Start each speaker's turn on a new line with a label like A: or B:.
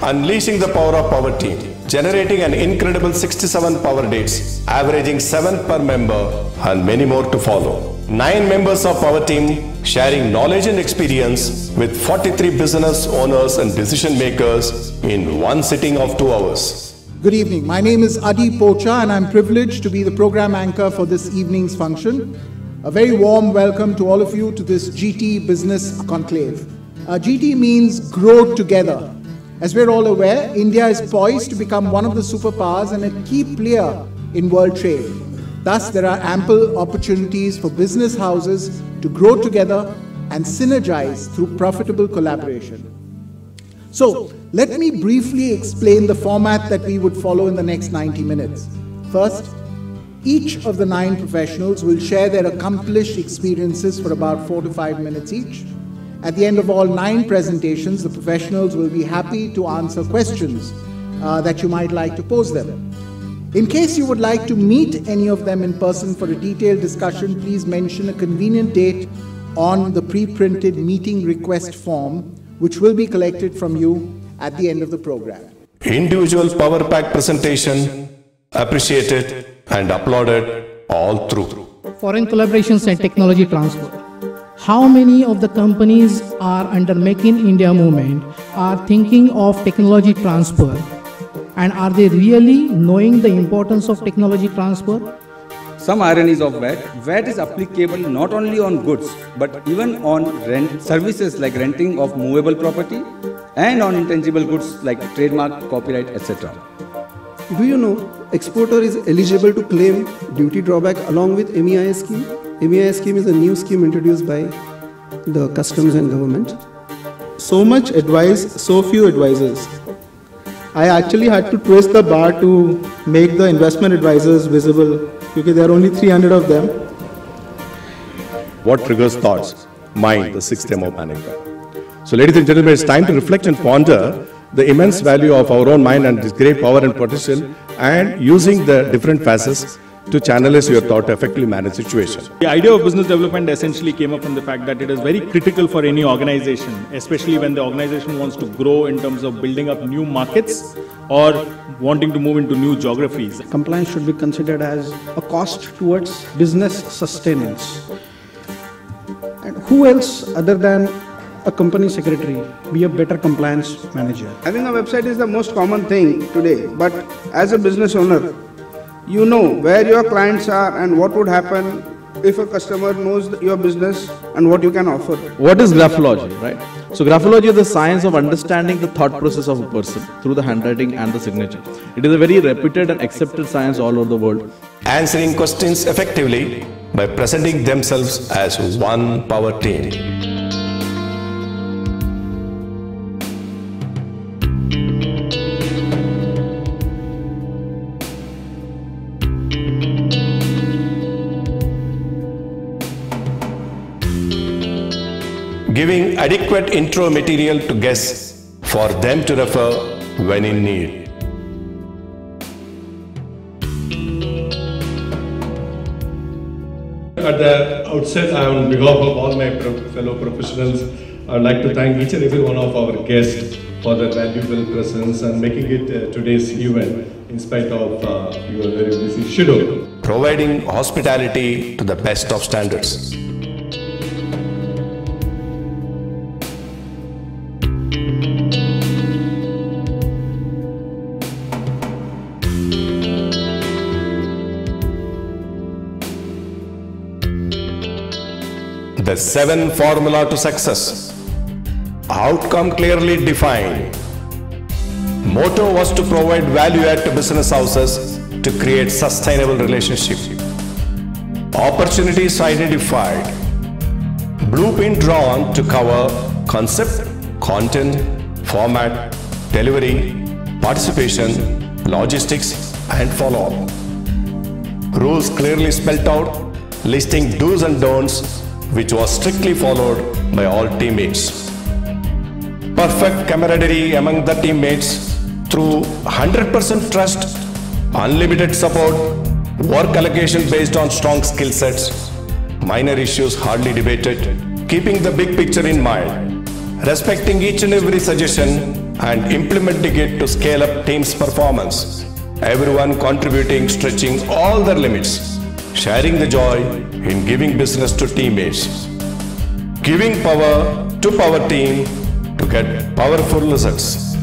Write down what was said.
A: unleashing the power of Power Team, generating an incredible 67 Power Dates, averaging 7 per member, and many more to follow. 9 members of Power Team sharing knowledge and experience with 43 business owners and decision makers in one sitting of 2 hours.
B: Good evening. My name is Adi Pocha and I'm privileged to be the program anchor for this evening's function. A very warm welcome to all of you to this GT Business Conclave. GT means grow together. As we're all aware, India is poised to become one of the superpowers and a key player in world trade. Thus, there are ample opportunities for business houses to grow together and synergize through profitable collaboration. So, let me briefly explain the format that we would follow in the next 90 minutes. First, each of the 9 professionals will share their accomplished experiences for about 4 to 5 minutes each. At the end of all 9 presentations, the professionals will be happy to answer questions that you might like to pose them. In case you would like to meet any of them in person for a detailed discussion, please mention a convenient date on the pre-printed meeting request form, which will be collected from you at the end of the program.
A: Individual power pack presentation, appreciated and applauded all through.
C: Foreign collaborations and technology transfer. How many of the companies are under Make in India movement are thinking of technology transfer? And are they really knowing the importance of technology transfer?
D: Some ironies of VAT. VAT is applicable not only on goods, but even on services like renting of movable property and on intangible goods like trademark, copyright, etc.
E: Do you know exporter is eligible to claim duty drawback along with MEIS scheme? MEIS scheme is a new scheme introduced by the customs and government.
F: So much advice, so few advisors. I actually had to twist the bar to make the investment advisors visible because there are only 300 of them.
A: What triggers thoughts? Mind, the 6th MO panic. So ladies and gentlemen, it's time to reflect and ponder the immense value of our own mind and its great power and potential, and using the different facets to channelize your thought to effectively manage situations.
G: The idea of business development essentially came up from the fact that it is very critical for any organization, especially when the organization wants to grow in terms of building up new markets or wanting to move into new geographies.
H: Compliance should be considered as a cost towards business sustenance. And who else other than a company secretary be a better compliance manager?
I: Having a website is the most common thing today, but as a business owner, you know where your clients are and what would happen if a customer knows your business and what you can offer.
J: What is graphology, right? So graphology is the science of understanding the thought process of a person through the handwriting and the signature. It is a very reputed and accepted science all over the world.
A: Answering questions effectively by presenting themselves as one power team. Giving adequate intro material to guests for them to refer when in need.
K: At the outset, on behalf of all my fellow professionals, I would like to thank each and every one of our guests for their valuable presence and making it today's event in spite of your very busy schedule.
A: Providing hospitality to the best of standards. The 7 formula to success. Outcome clearly defined. Motto was to provide value add to business houses to create sustainable relationship. Opportunities identified. Blueprint drawn to cover concept, content, format, delivery, participation, logistics, and follow-up. Rules clearly spelled out, listing do's and don'ts, which was strictly followed by all teammates. Perfect camaraderie among the teammates through 100% trust, unlimited support, work allocation based on strong skill sets, minor issues hardly debated, keeping the big picture in mind, respecting each and every suggestion, and implementing it to scale up team's performance. Everyone contributing, stretching all their limits, sharing the joy in giving business to teammates, giving power to power team to get powerful results.